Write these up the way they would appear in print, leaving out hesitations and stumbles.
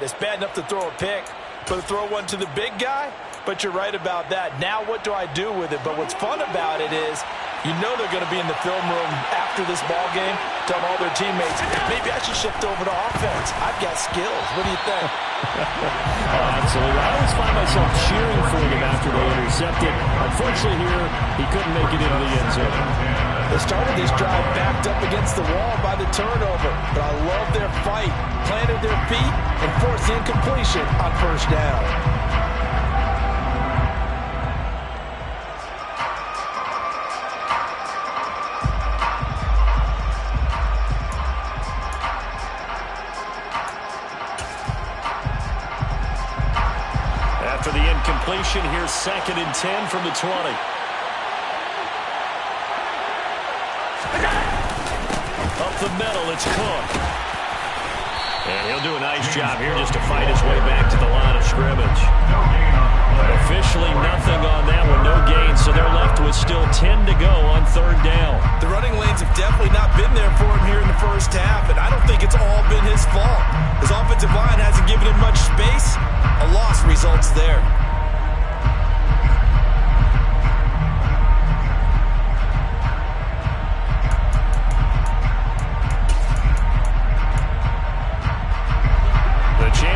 It's bad enough to throw a pick, but to throw one to the big guy? But you're right about that. Now what do I do with it? But what's fun about it is you know they're going to be in the film room after this ball game telling all their teammates, maybe I should shift over to offense. I've got skills. What do you think? Absolutely. I always find myself cheering for them after they intercept it. Unfortunately here, he couldn't make it into the end zone. They started this drive backed up against the wall by the turnover, but I love their fight, planted their feet, and forced the incompletion on first down. After the incompletion, here's 2nd and 10 from the 20. Up the middle, it's Cook. And he'll do a nice job here just to fight his way back to the line of scrimmage. Officially nothing on that one, no gain, so they're left with still 10 to go on 3rd down. The running lanes have definitely not been there for him here in the first half, and I don't think it's all been his fault. His offensive line hasn't given him much space. A loss results there.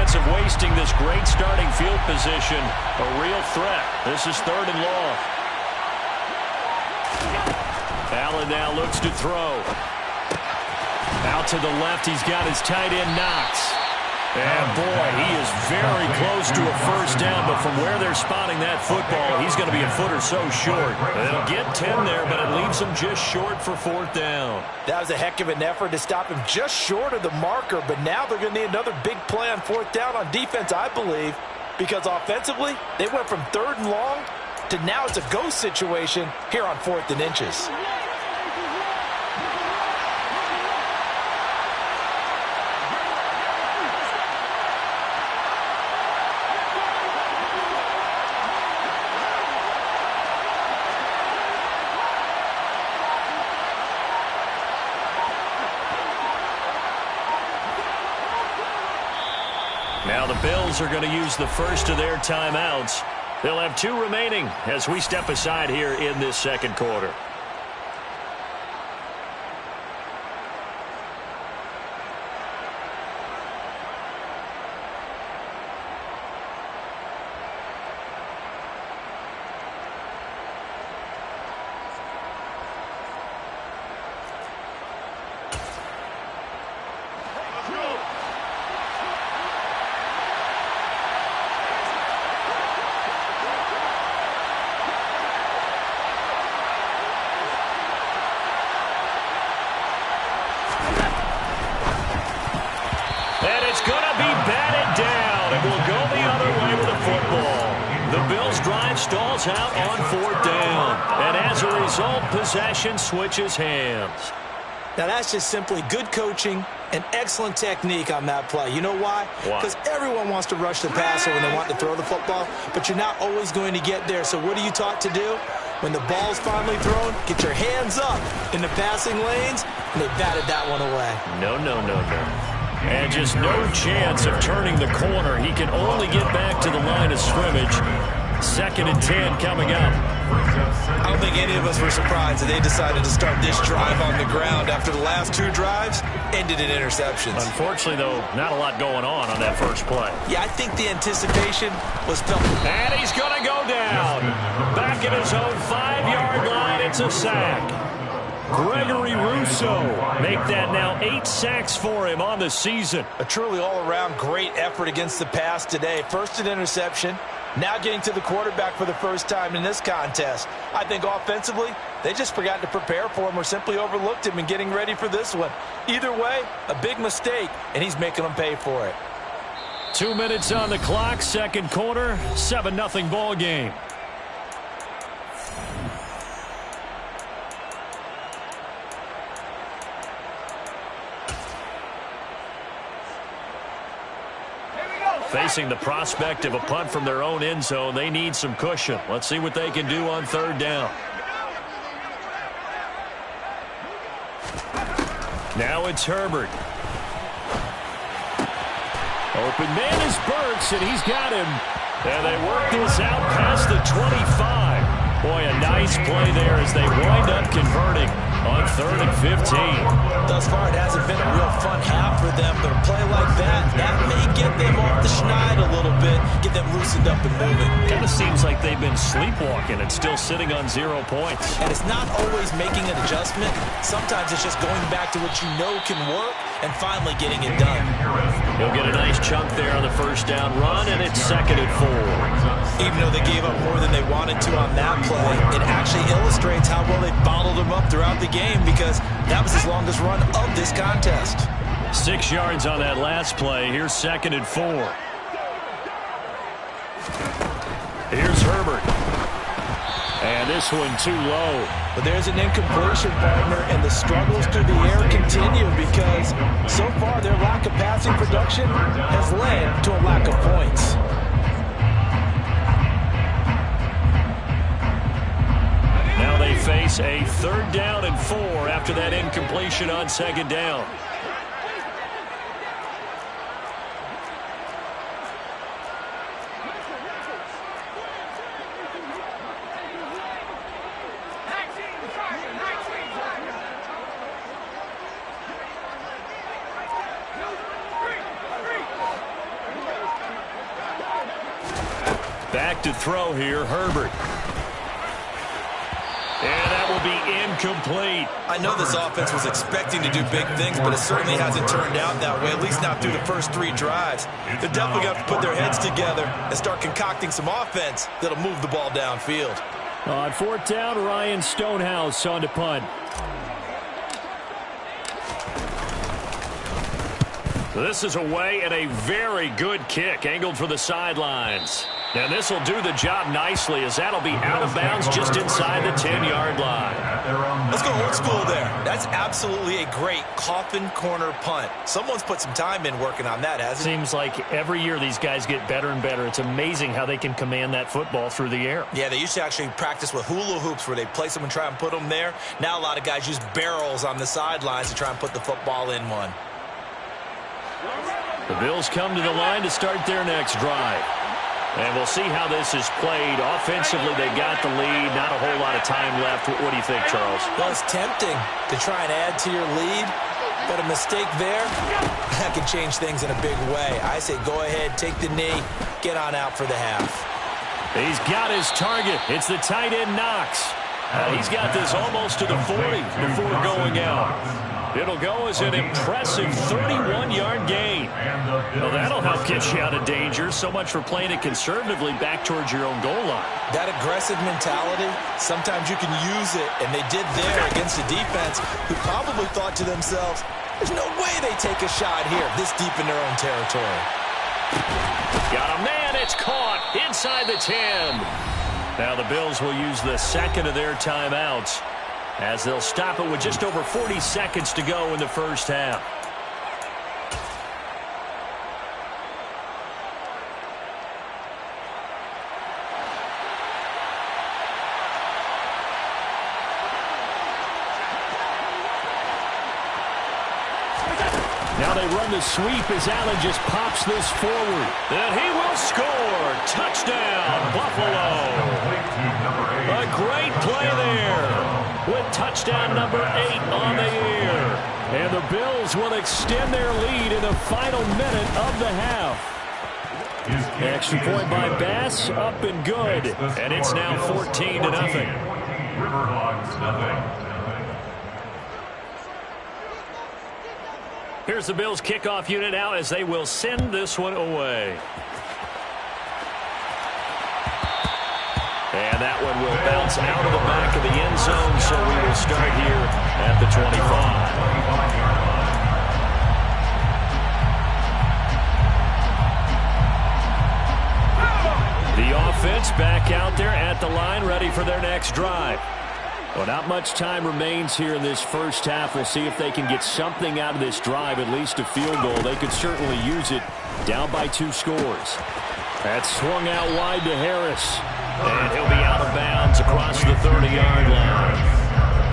Of wasting this great starting field position, a real threat. This is 3rd and long. Allen now looks to throw. Out to the left, he's got his tight end Knox. And boy, he is very close to a first down, but from where they're spotting that football, he's going to be a foot or so short. They'll get 10 there, but it leaves him just short for 4th down. That was a heck of an effort to stop him just short of the marker, but now they're going to need another big play on 4th down on defense, I believe, because offensively, they went from 3rd and long to now it's a go situation here on 4th and inches. Now the Bills are going to use the first of their timeouts. They'll have 2 remaining as we step aside here in this 2nd quarter. Stalls out on 4th down. And as a result, possession switches hands. Now that's just simply good coaching and excellent technique on that play. You know why? Because everyone wants to rush the passer when they want to throw the football, but you're not always going to get there. So what are you taught to do? When the ball's finally thrown, get your hands up in the passing lanes, and they batted that one away. No. And just no chance of turning the corner. He can only get back to the line of scrimmage. 2nd and 10 coming up. I don't think any of us were surprised that they decided to start this drive on the ground after the last 2 drives ended in interceptions. Unfortunately, though, not a lot going on that first play. Yeah, I think the anticipation was felt. And he's going to go down. Back at his own 5-yard line, it's a sack. Gregory Rousseau make that now 8 sacks for him on the season. A truly all-around great effort against the pass today. First an interception. Now getting to the quarterback for the first time in this contest. I think offensively, they just forgot to prepare for him or simply overlooked him in getting ready for this one. Either way, a big mistake, and he's making them pay for it. 2 minutes on the clock, 2nd quarter, 7-0 ball game. Facing the prospect of a punt from their own end zone, they need some cushion. Let's see what they can do on 3rd down. Now it's Herbert. Open man is Burks, and he's got him. And they work this out past the 25. Boy, a nice play there as they wind up converting on 3rd and 15. Thus far, it hasn't been a real fun half for them, but a play like that may get them off the schneid a little bit, get them loosened up and moving. Kind of seems like they've been sleepwalking and still sitting on 0 points. And it's not always making an adjustment. Sometimes it's just going back to what you know can work and finally getting it done. He'll get a nice chunk there on the first down run, and it's 2nd and 4. Even though they gave up more than they wanted to on that play, it actually illustrates how well they bottled them up throughout the game because that was his longest run of this contest. 6 yards on that last play. Here's 2nd and 4. Here's Herbert. And this one too low. But there's an incompletion, partner, and the struggles through the air continue because so far their lack of passing production has led to a lack of points. Now they face a 3rd down and 4 after that incompletion on 2nd down. Back to throw here, Herbert. And that will be incomplete. I know this offense was expecting to do big things, but it certainly hasn't turned out that way, at least not through the first 3 drives. They're definitely going to have to put their heads together and start concocting some offense that'll move the ball downfield. On 4th down, Ryan Stonehouse on to punt. This is away and a very good kick, angled for the sidelines. And this will do the job nicely as that'll be out of bounds just inside the 10-yard line. Let's go old school there. That's absolutely a great coffin corner punt. Someone's put some time in working on that, hasn't it? Seems like every year these guys get better and better. It's amazing how they can command that football through the air. Yeah, they used to actually practice with hula hoops where they place them and try and put them there. Now a lot of guys use barrels on the sidelines to try and put the football in one. The Bills come to the line to start their next drive. And we'll see how this is played. Offensively, they got the lead. Not a whole lot of time left. What do you think, Charles? Well, it's tempting to try and add to your lead, but a mistake there, that can change things in a big way. I say go ahead, take the knee, get on out for the half. He's got his target. It's the tight end, Knox. He's got this almost to the 40 before going out. It'll go as an impressive 31-yard gain. Well, that'll help get you out of danger. So much for playing it conservatively back towards your own goal line. That aggressive mentality, sometimes you can use it, and they did there against a defense who probably thought to themselves, there's no way they take a shot here this deep in their own territory. Got a man. It's caught inside the 10. Now the Bills will use the second of their timeouts, as they'll stop it with just over 40 seconds to go in the first half. Now they run the sweep as Allen just pops this forward. And he will score. Touchdown, Buffalo. A great play there, with touchdown number 8 on the year. And the Bills will extend their lead in the final minute of the half. Extra point by Bass, up and good. And it's now 14-0. Riverhawks nothing. Here's the Bills kickoff unit now as they will send this one away. And that one will bounce out of the back of the end zone, so we will start here at the 25. The offense back out there at the line, ready for their next drive. Well, not much time remains here in this first half. We'll see if they can get something out of this drive, at least a field goal. They could certainly use it, down by 2 scores. That's swung out wide to Harris. And he'll be out of bounds across the 30-yard line.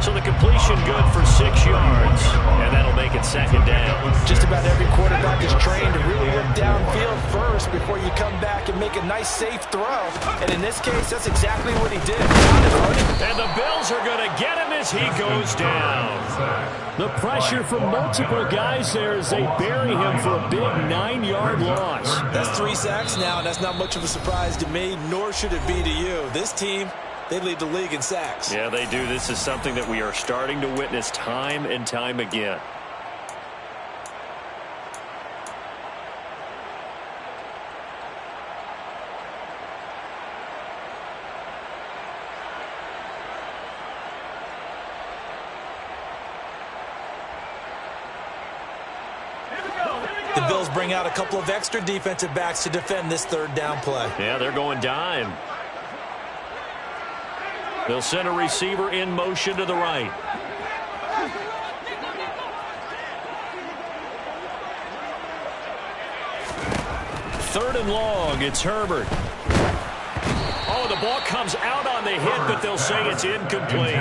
So the completion good for 6 yards, and that'll make it second down. Just about every quarterback is trained to really look downfield first before you come back and make a nice, safe throw. And in this case, that's exactly what he did. And the Bills are going to get him as he goes down. The pressure from multiple guys there as they bury him for a big 9-yard loss. That's 3 sacks now, and that's not much of a surprise to me, nor should it be to you. This team, they lead the league in sacks. Yeah, they do. This is something that we are starting to witness time and time again. The Bills bring out a couple of extra defensive backs to defend this third down play. Yeah, they're going dime. They'll send a receiver in motion to the right. Third and long, it's Herbert. Oh, the ball comes out on the hit, but they'll say it's incomplete.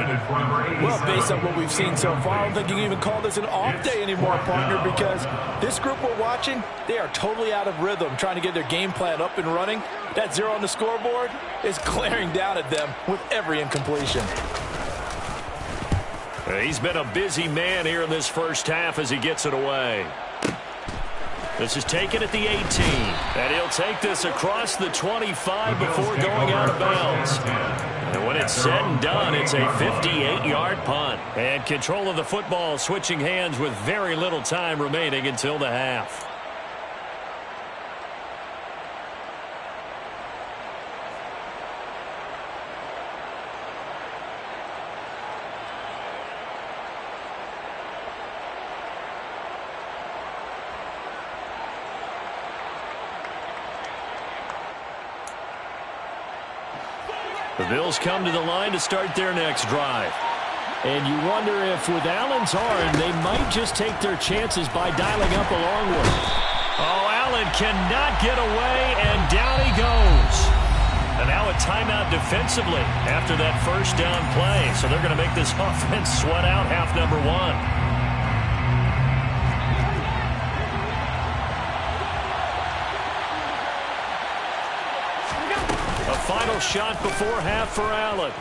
Well, based on what we've seen so far, I don't think you can even call this an off day anymore, partner, because this group we're watching, they are totally out of rhythm, trying to get their game plan up and running. That 0 on the scoreboard is glaring down at them with every incompletion. He's been a busy man here in this first half as he gets it away. This is taken at the 18, and he'll take this across the 25 before going out of bounds. And when it's said and done, it's a 58-yard punt. And control of the football switching hands with very little time remaining until the half. The Bills come to the line to start their next drive. And you wonder if with Allen's arm, they might just take their chances by dialing up a long one. Oh, Allen cannot get away, and down he goes. And now a timeout defensively after that first down play. So they're going to make this offense sweat out half number 1. Final shot before half for Allen.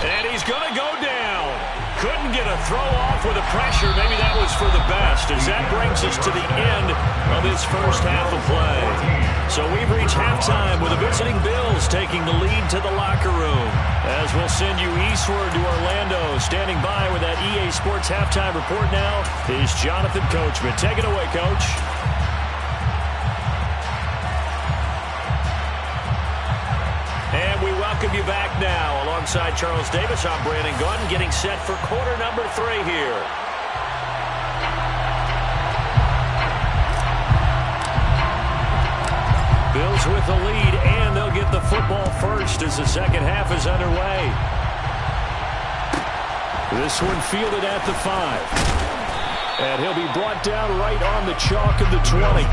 And he's going to go down. Couldn't get a throw off with the pressure. Maybe that was for the best, as that brings us to the end of this first half of play. So we've reached halftime with the visiting Bills taking the lead to the locker room. As we'll send you eastward to Orlando. Standing by with that EA Sports halftime report now is Jonathan Coachman. Take it away, Coach. And we welcome you back now. Alongside Charles Davis, I'm Brandon Gunn, getting set for quarter number 3 here. Bills with the lead, and they'll get the football first as the second half is underway. This one fielded at the 5. And he'll be brought down right on the chalk of the 20.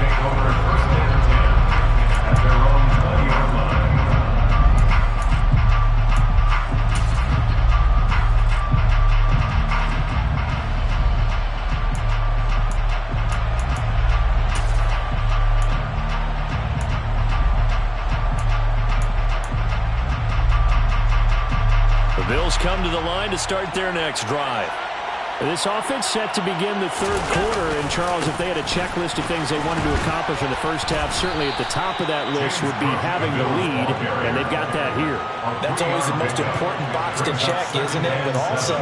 Bills come to the line to start their next drive. This offense set to begin the third quarter. And, Charles, if they had a checklist of things they wanted to accomplish in the first half, certainly at the top of that list would be having the lead, and they've got that here. That's always the most important box to check, isn't it? But also,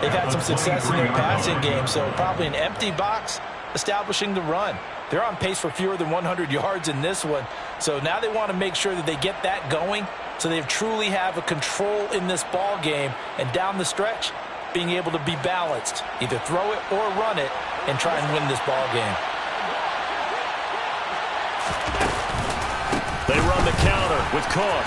they've had some success in their passing game, so probably an empty box establishing the run. They're on pace for fewer than 100 yards in this one, so now they want to make sure that they get that going so they truly have a control in this ball game, and down the stretch, being able to be balanced, either throw it or run it, and try and win this ball game. They run the counter with Carr.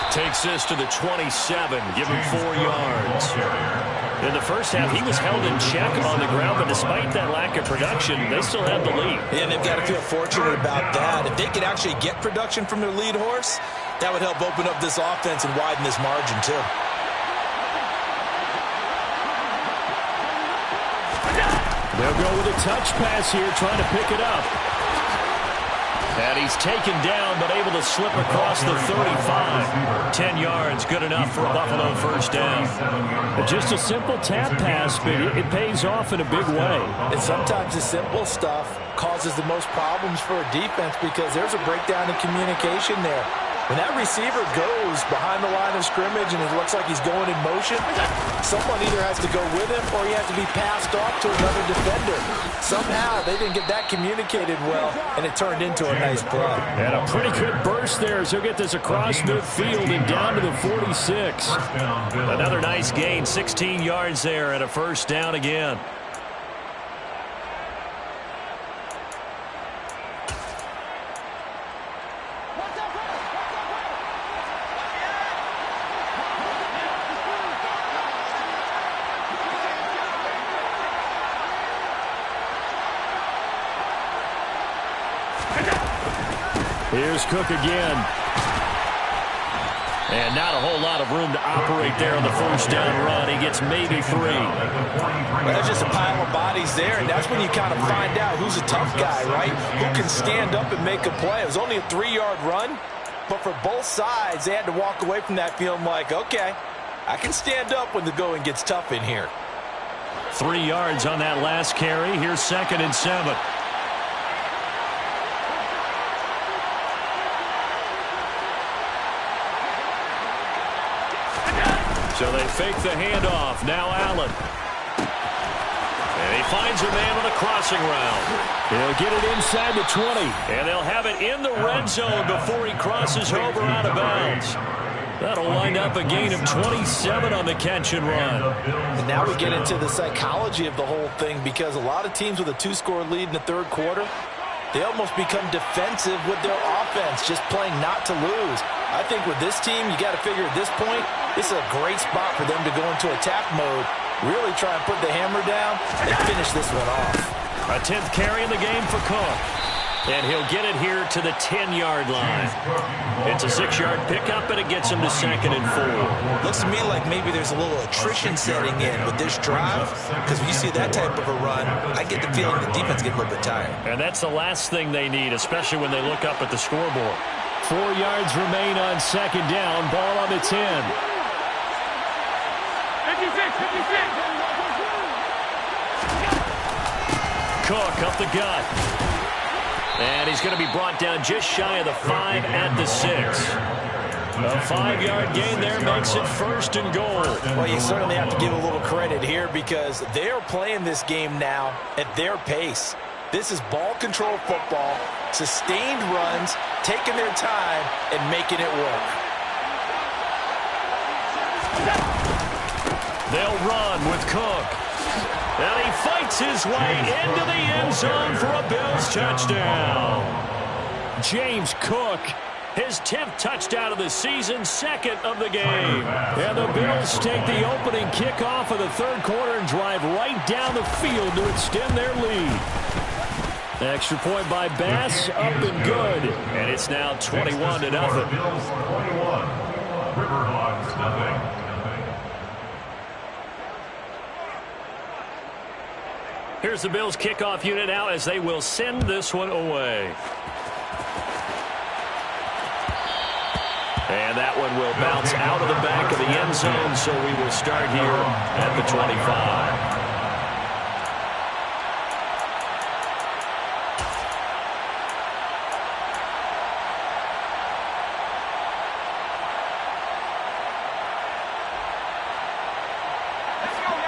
Takes this to the 27, give him 4 yards. In the first half, he was held in check on the ground, but despite that lack of production, they still have the lead. Yeah, and they've got to feel fortunate about that. If they could actually get production from their lead horse, That would help open up this offense and widen this margin, too. They'll go with a touch pass here, trying to pick it up. And he's taken down, but able to slip across the 35. 10 yards, good enough for a Buffalo first down. Just a simple tap pass, but it pays off in a big way. And sometimes the simple stuff causes the most problems for a defense because there's a breakdown in communication there. When that receiver goes behind the line of scrimmage and it looks like he's going in motion, someone either has to go with him or he has to be passed off to another defender. Somehow they didn't get that communicated well, and it turned into a nice play. And a pretty good burst there as he'll get this across midfield and down to the 46. Another nice gain, 16 yards there and a first down again. Here's Cook again. And not a whole lot of room to operate there on the first down run. He gets maybe 3. Well, there's just a pile of bodies there, and that's when you kind of find out who's a tough guy, right? Who can stand up and make a play. It was only a 3-yard run, but for both sides, they had to walk away from that feeling like, okay, I can stand up when the going gets tough in here. 3 yards on that last carry. Here's 2nd and 7. So they fake the handoff. Now Allen. And he finds a man on a crossing route. He'll get it inside the 20. And they'll have it in the red zone before he crosses over out of bounds. That'll wind up a gain of 27 on the catch and run. And now we get into the psychology of the whole thing because a lot of teams with a 2-score lead in the third quarter, they almost become defensive with their offense, just playing not to lose. I think with this team, you got to figure at this point, this is a great spot for them to go into attack mode, really try and put the hammer down and finish this one off. A 10th carry in the game for Cook. And he'll get it here to the 10-yard line. It's a 6-yard pickup, and it gets him to 2nd and 4. Looks to me like maybe there's a little attrition setting in with this drive, because when you see that type of a run, I get the feeling the defense gets a little bit tired. And that's the last thing they need, especially when they look up at the scoreboard. 4 yards remain on 2nd down. Ball on the 10. 56. Cook up the gut. And he's going to be brought down just shy of the 5 at the 6. A 5-yard gain there makes it 1st and goal. Well, you certainly have to give a little credit here because they're playing this game now at their pace. This is ball control football, sustained runs, taking their time, and making it work. They'll run with Cook. And he fights his way into the end zone for a Bills touchdown. James Cook, his 10th touchdown of the season, 2nd of the game. And the Bills take the opening kickoff of the third quarter and drive right down the field to extend their lead. Extra point by Bass, up and good. And it's now 21-0. Bills 21, Riverhawks nothing. Here's the Bills kickoff unit now as they will send this one away. And that one will bounce out of the back of the end zone, so we will start here at the 25.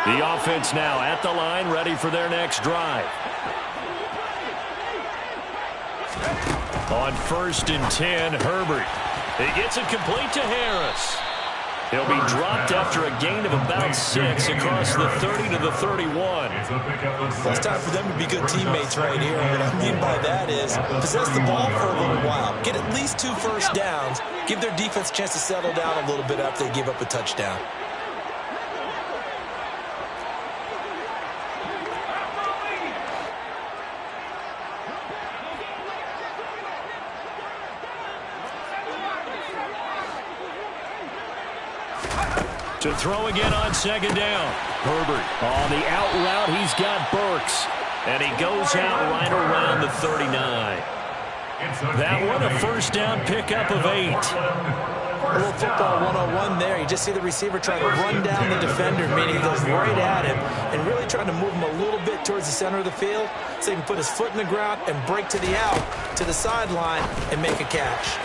The offense now at the line, ready for their next drive. On 1st and 10, Herbert. He gets it complete to Harris. He'll be dropped after a gain of about 6 across the 30 to the 31. Well, it's time for them to be good teammates right here. And what I mean by that is possess the ball for a little while. Get at least 2 first downs. Give their defense a chance to settle down a little bit after they give up a touchdown. To throw again on second down. Herbert on the out route. He's got Burks. And he goes out right around the 39. That one a first down pickup of 8. A little football 101 there. You just see the receiver trying to run down the defender, meaning he goes right at him and really trying to move him a little bit towards the center of the field so he can put his foot in the ground and break to the out, to the sideline, and make a catch.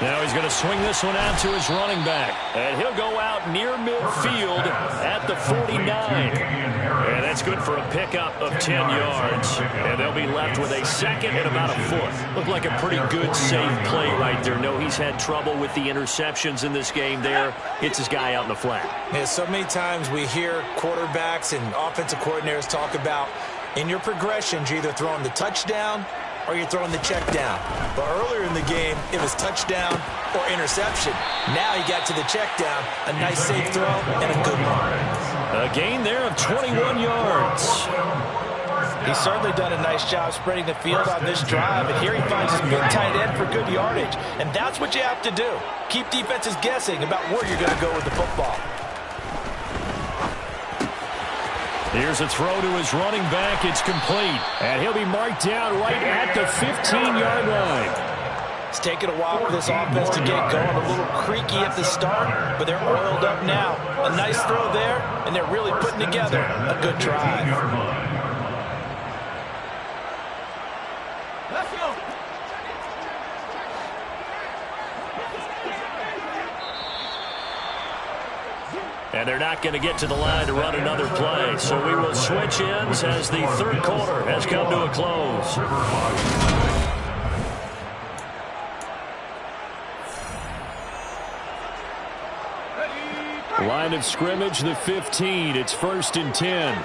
Now he's going to swing this one out to his running back. And he'll go out near midfield at the 49. And that's good for a pickup of 10 yards. And they'll be left with a second and about a foot. Looked like a pretty good, safe play right there. No, he's had trouble with the interceptions in this game there. Hits his guy out in the flat. Yeah, so many times we hear quarterbacks and offensive coordinators talk about in your progressions, you're either throwing the touchdown or you're throwing the check down. But earlier in the game, it was touchdown or interception. Now he got to the check down, a nice safe throw, and a good one. A gain there of 21 yards. He's certainly done a nice job spreading the field on this drive, and here he finds his big tight end for good yardage. And that's what you have to do. Keep defenses guessing about where you're going to go with the football. Here's a throw to his running back. It's complete. And he'll be marked down right at the 15-yard line. It's taken a while for this offense to get going. A little creaky at the start, but they're oiled up now. A nice throw there, and they're really putting together a good drive. Let's go. And they're not going to get to the line to run another play. So we will switch ends as the third quarter has come to a close. Line of scrimmage, the 15. It's 1st and 10.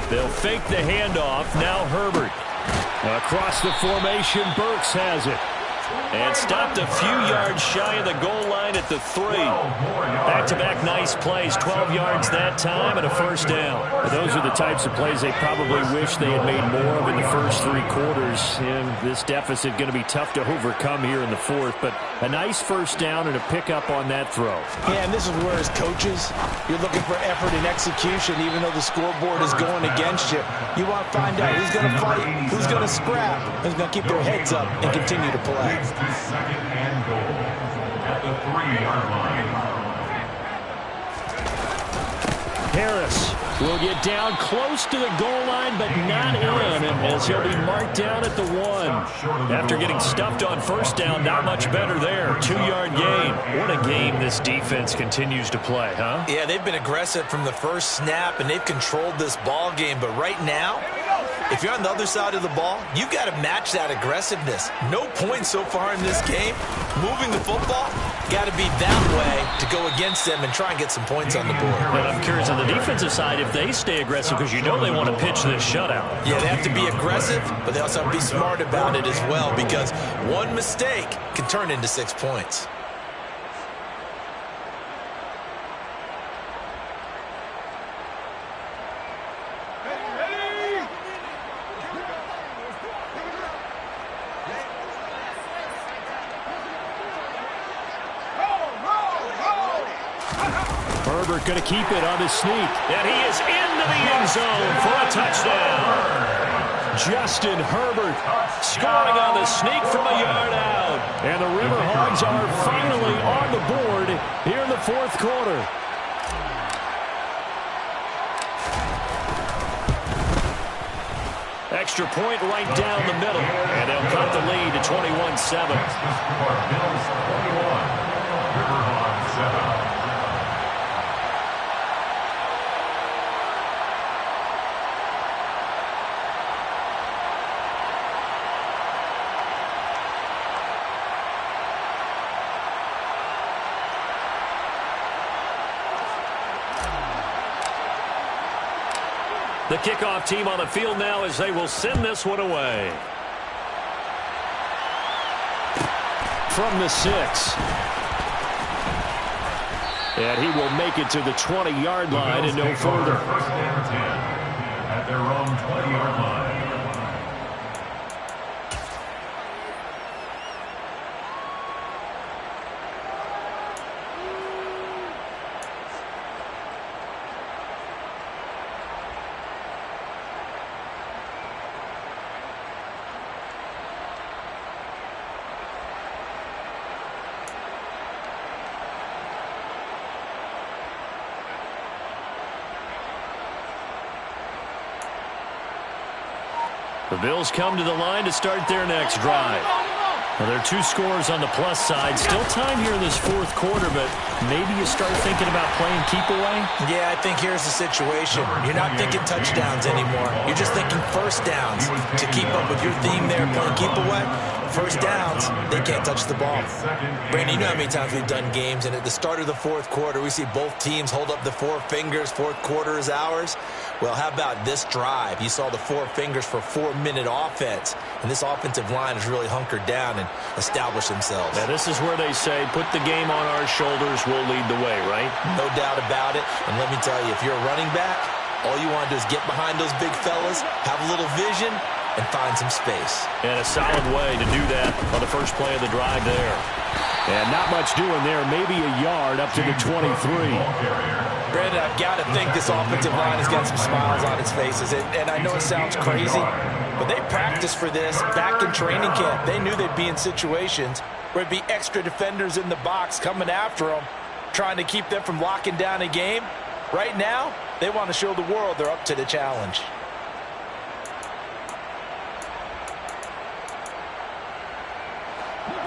They'll fake the handoff. Now Herbert. Across the formation, Burks has it. And stopped a few yards shy of the goal line at the 3. Back-to-back nice plays. 12 yards that time and a first down. Those are the types of plays they probably wish they had made more of in the first 3 quarters. And this deficit going to be tough to overcome here in the 4th. But a nice first down and a pickup on that throw. Yeah, and this is where as coaches, you're looking for effort and execution even though the scoreboard is going against you. You want to find out who's going to fight, who's going to scrap, who's going to keep their heads up and continue to play. Second and goal at the 3-yard line. Harris will get down close to the goal line, but not in, as he'll be marked down at the 1. After getting stuffed on first down, not much better there. 2-yard gain. What a game this defense continues to play, huh? Yeah, they've been aggressive from the first snap, and they've controlled this ball game. But right now, if you're on the other side of the ball, you've got to match that aggressiveness. No points so far in this game. Moving the football, got to be that way to go against them and try and get some points on the board. And I'm curious on the defensive side if they stay aggressive, because you know they want to pitch this shutout. Yeah, they have to be aggressive, but they also have to be smart about it as well, because one mistake can turn into 6 points. Herbert going to keep it on the sneak. And he is into the end zone for a touchdown. Justin Herbert Scoring on the sneak from a yard out. And the Riverhogs are finally on the board here in the 4th quarter. Extra point right down the middle. And they'll cut the lead to 21-7. Bills 21, Riverhogs 7. The kickoff team on the field now as they will send this one away. From the 6. And he will make it to the 20-yard line and no further. First and 10 at their own 20-yard line. The Bills come to the line to start their next drive. Well, there are 2 scores on the plus side. Still time here in this fourth quarter, but maybe you start thinking about playing keep away? Yeah, I think here's the situation. You're not thinking touchdowns anymore. You're just thinking first downs. To keep up with your theme there, playing keep away, first downs, they can't touch the ball. Brandon, you know how many times we've done games, and at the start of the fourth quarter, we see both teams hold up the 4 fingers, fourth quarter is ours. Well, how about this drive? You saw the 4 fingers for 4-minute offense, and this offensive line has really hunkered down and established themselves. Now, this is where they say, put the game on our shoulders, we'll lead the way, right? No doubt about it, and let me tell you, if you're a running back, all you want to do is get behind those big fellas, have a little vision, and find some space. And a solid way to do that on the first play of the drive there. And not much doing there, maybe a yard up to the 23. Brandon, I've got to think this offensive line has got some smiles on its faces. And I know it sounds crazy, but they practiced for this back in training camp. They knew they'd be in situations where it'd be extra defenders in the box coming after them, trying to keep them from locking down a game. Right now, they want to show the world they're up to the challenge.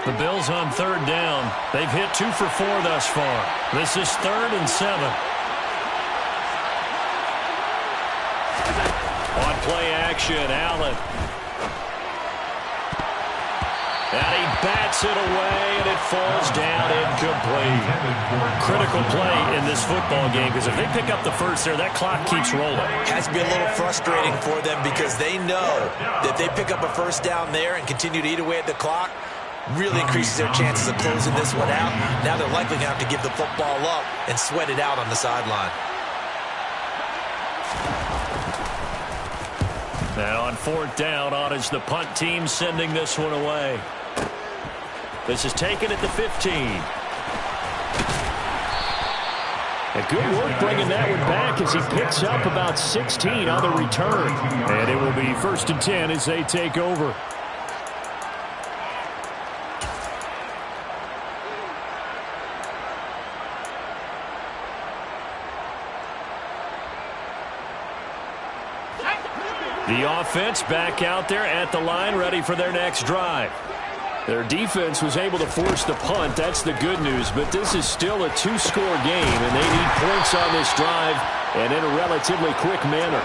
The Bills on third down. They've hit 2 for 4 thus far. This is 3rd and 7. On play action, Allen. And he bats it away, and it falls down incomplete. Critical play in this football game, because if they pick up the first there, that clock keeps rolling. Has to be a little frustrating for them because they know that if they pick up a first down there and continue to eat away at the clock, really increases their chances of closing this one out. Now they're likely going to have to give the football up and sweat it out on the sideline. And on 4th down, on is the punt team sending this one away. This is taken at the 15. And good work bringing that one back as he picks up about 16 on the return. And it will be 1st and 10 as they take over. The offense back out there at the line, ready for their next drive. Their defense was able to force the punt. That's the good news. But this is still a 2-score game, and they need points on this drive and in a relatively quick manner.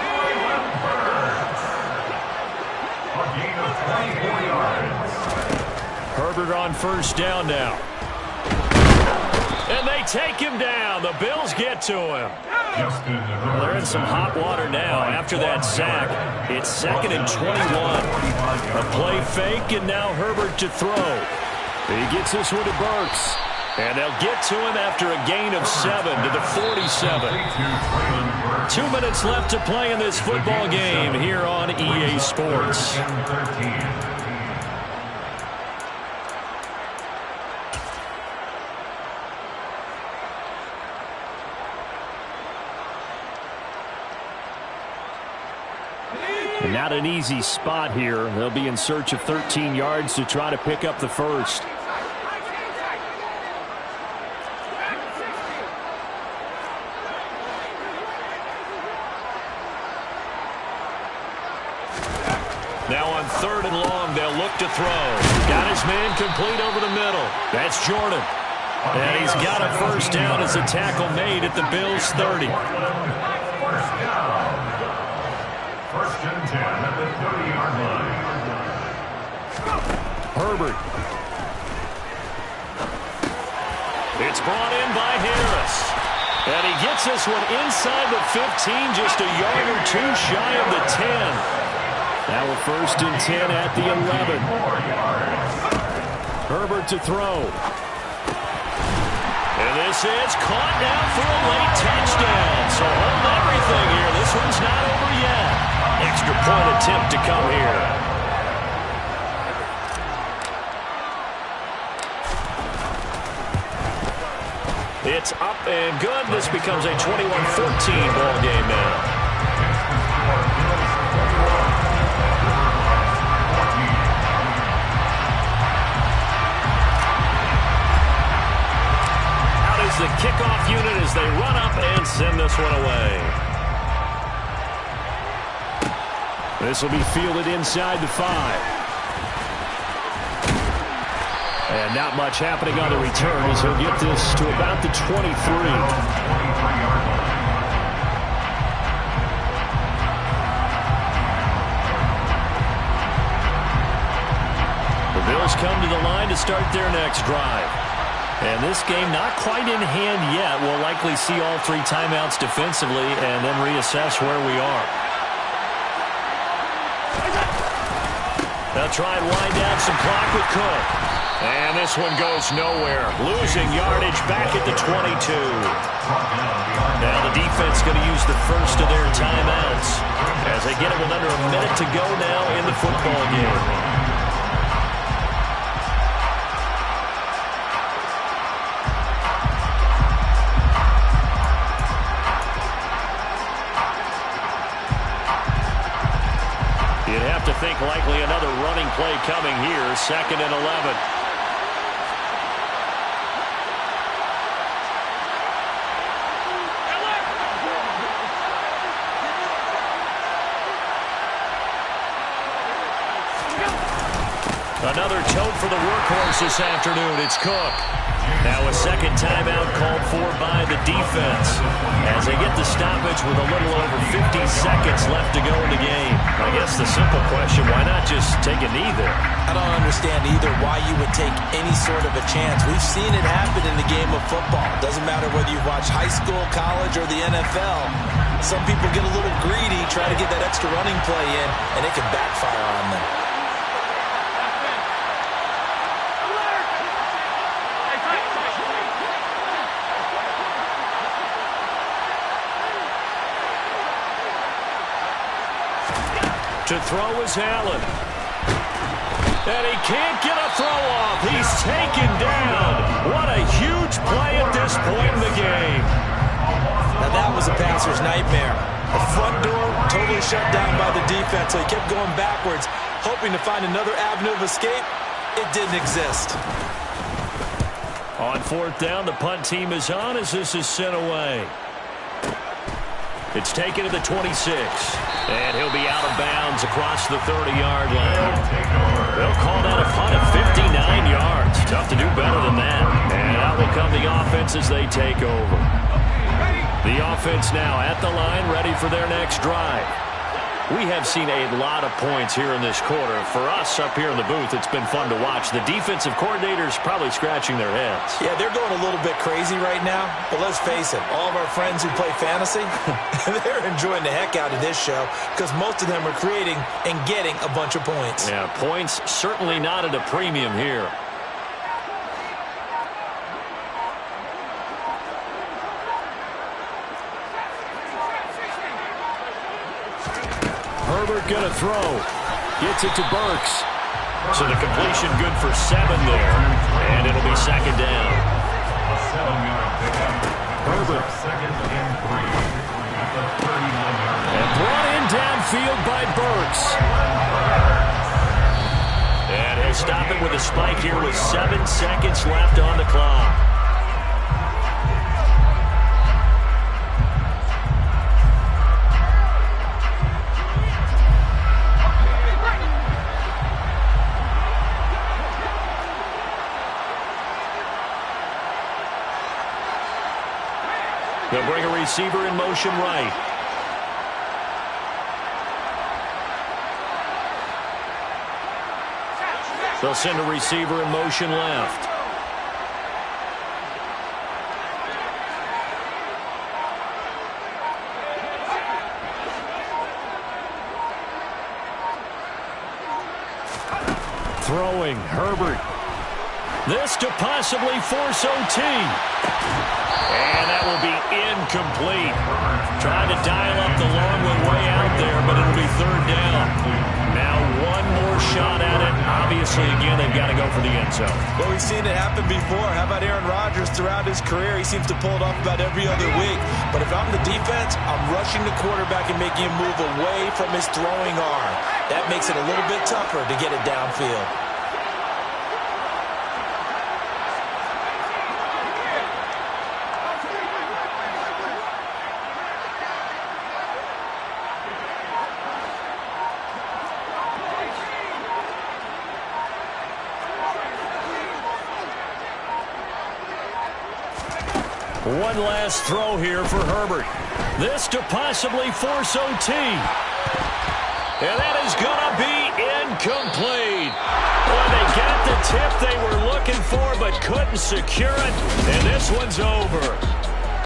Herbert on 1st down now. And they take him down. The Bills get to him. Well, they're in some hot water now after that sack. It's 2nd and 21. A play fake, and now Herbert to throw. He gets this one to Burks. And they'll get to him after a gain of 7 to the 47. 2 minutes left to play in this football game here on EA Sports. Not an easy spot here. They'll be in search of 13 yards to try to pick up the first. Now on 3rd and long, they'll look to throw. Got his man complete over the middle. That's Jordan. And he's got a first down as a tackle made at the Bills' 30. Herbert. It's brought in by Harris. And he gets this one inside the 15, just a yard or 2 shy of the 10. Now a 1st and 10 at the 11. Herbert to throw. And this is caught now for a late touchdown. So hold everything here. This one's not over yet. Extra point attempt to come here. It's up and good. This becomes a 21-14 ball game now. Out is the kickoff unit as they run up and send this one away. This will be fielded inside the 5. And not much happening on the return as he'll get this to about the 23. The Bills come to the line to start their next drive. And this game not quite in hand yet. We'll likely see all 3 timeouts defensively and then reassess where we are. They'll try and wind down some clock with Cook. And this one goes nowhere. Losing yardage back at the 22. Now the defense going to use the first of their timeouts as they get it with under a minute to go now in the football game. You'd have to think likely another running play coming here. 2nd and 11. Another tote for the workhorse this afternoon. It's Cook. Now a second timeout called for by the defense as they get the stoppage with a little over 50 seconds left to go in the game. I guess the simple question, why not just take a knee there? I don't understand either why you would take any sort of a chance. We've seen it happen in the game of football. Doesn't matter whether you watch high school, college, or the NFL. Some people get a little greedy, try to get that extra running play in, and it can backfire on them. To throw is Allen. And he can't get a throw off. He's taken down. What a huge play at this point in the game. Now that was a passer's nightmare. The front door totally shut down by the defense, so he kept going backwards, hoping to find another avenue of escape. It didn't exist. On 4th down, the punt team is on as this is sent away. It's taken to the 26. And he'll be out of bounds across the 30-yard line. They'll call that a punt of 59 yards. Tough to do better than that. And out will come the offense as they take over. The offense now at the line, ready for their next drive. We have seen a lot of points here in this quarter. For us up here in the booth, it's been fun to watch. The defensive coordinators probably scratching their heads. Yeah, they're going a little bit crazy right now. But let's face it, all of our friends who play fantasy, they're enjoying the heck out of this show because most of them are creating and getting a bunch of points. Yeah, points certainly not at a premium here. Herbert going to throw. Gets it to Burks. So the completion good for 7 there. And it'll be 2nd down. A 7-yard pickup. Herbert. 2nd and 3 at the 39-yard line. And brought in downfield by Burks. And he'll stop it with a spike here with 7 seconds left on the clock. They'll bring a receiver in motion right. They'll send a receiver in motion left. Throwing, Herbert. This to possibly force OT. And that will be incomplete. Trying to dial up the long way out there, but it'll be 3rd down. Now one more shot at it. Obviously, again, they've got to go for the end zone. Well, we've seen it happen before. How about Aaron Rodgers throughout his career? He seems to pull it off about every other week. But if I'm the defense, I'm rushing the quarterback and making him move away from his throwing arm. That makes it a little bit tougher to get it downfield. One last throw here for Herbert. This to possibly force OT. And that is going to be incomplete. Well, they got the tip they were looking for but couldn't secure it. And this one's over.